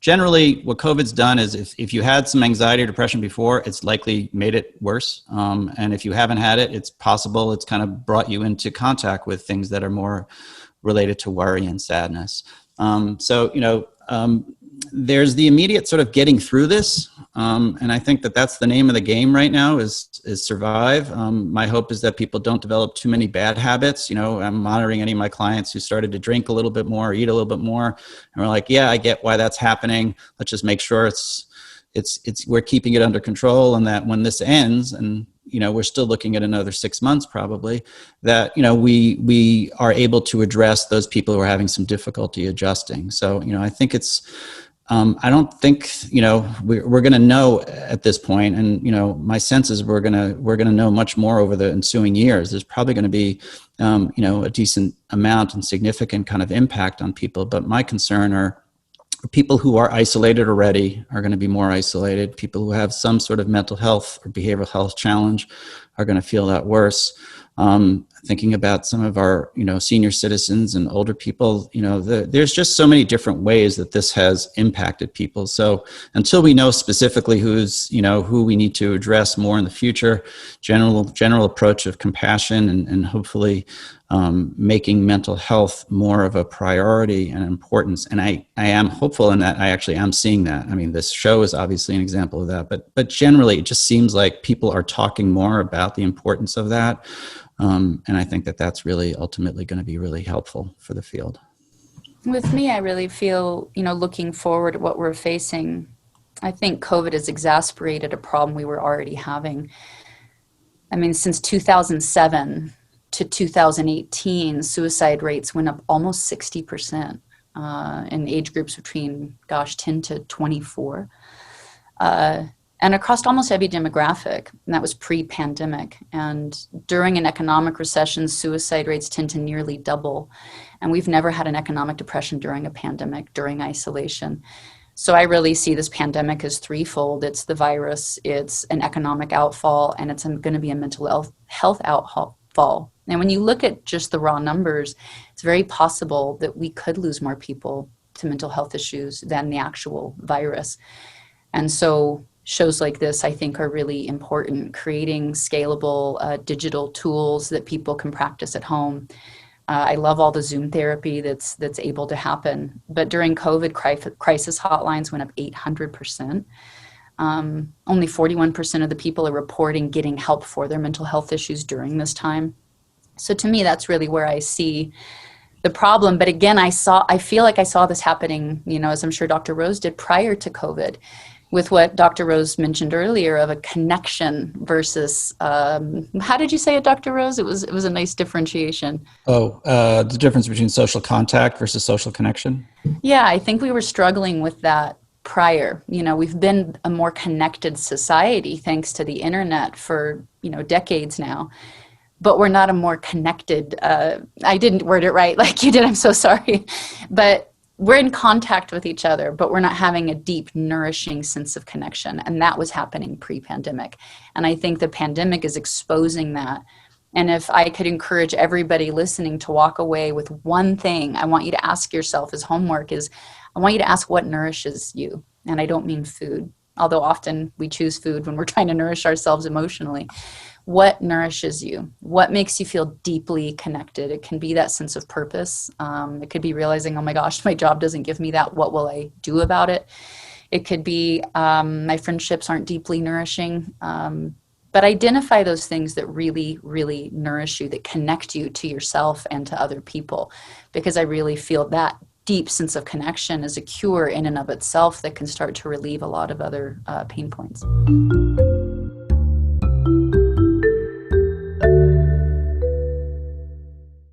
generally what COVID's done is if you had some anxiety or depression before, it's likely made it worse. And if you haven't had it, it's possible it's kind of brought you into contact with things that are more related to worry and sadness. There's the immediate sort of getting through this. And I think that that's the name of the game right now is survive. My hope is that people don't develop too many bad habits. I'm monitoring any of my clients who started to drink a little bit more, eat a little bit more. And we're like, yeah, I get why that's happening. Let's just make sure we're keeping it under control, and that when this ends, and we're still looking at another 6 months probably, that we are able to address those people who are having some difficulty adjusting. So I think it's I don't think we're going to know at this point, and my sense is we're going to know much more over the ensuing years. There's probably going to be a decent amount and significant kind of impact on people, but my concern are people who are isolated already are going to be more isolated. People who have some sort of mental health or behavioral health challenge are going to feel that worse. Thinking about some of our, senior citizens and older people, there's just so many different ways that this has impacted people. So until we know specifically who we need to address more in the future, general approach of compassion and hopefully making mental health more of a priority and importance. And I am hopeful in that. I actually am seeing that. I mean, this show is obviously an example of that, but generally it just seems like people are talking more about the importance of that. And I think that that's really ultimately going to be really helpful for the field. With me, I really feel, looking forward at what we're facing, I think COVID has exacerbated a problem we were already having. I mean, since 2007 to 2018, suicide rates went up almost 60% in age groups between, 10 to 24. And across almost every demographic, and that was pre-pandemic. And during an economic recession, suicide rates tend to nearly double. And we've never had an economic depression during a pandemic, during isolation. So I really see this pandemic as threefold. It's the virus, it's an economic outfall, and it's going to be a mental health outfall. And when you look at just the raw numbers, it's very possible that we could lose more people to mental health issues than the actual virus. And so shows like this, I think, are really important, creating scalable digital tools that people can practice at home. I love all the Zoom therapy that's able to happen. But during COVID, crisis hotlines went up 800%. Only 41% of the people are reporting getting help for their mental health issues during this time. So to me, that's really where I see the problem. But again, I feel like I saw this happening, as I'm sure Dr. Rose did prior to COVID, with what Dr. Rose mentioned earlier of a connection versus, how did you say it, Dr. Rose? It was a nice differentiation. The difference between social contact versus social connection? Yeah, I think we were struggling with that prior. We've been a more connected society thanks to the internet for, decades now. But we're not a more connected, I didn't word it right like you did, I'm so sorry. But we're in contact with each other, but we're not having a deep, nourishing sense of connection. And that was happening pre-pandemic. And I think the pandemic is exposing that. And if I could encourage everybody listening to walk away with one thing, I want you to ask yourself as homework is, I want you to ask what nourishes you. And I don't mean food, although often we choose food when we're trying to nourish ourselves emotionally. What nourishes you? What makes you feel deeply connected? It can be that sense of purpose. It could be realizing, oh my gosh, my job doesn't give me that. What will I do about it? It could be my friendships aren't deeply nourishing. But identify those things that really, really nourish you, that connect you to yourself and to other people. Because I really feel that deep sense of connection is a cure in and of itself that can start to relieve a lot of other pain points.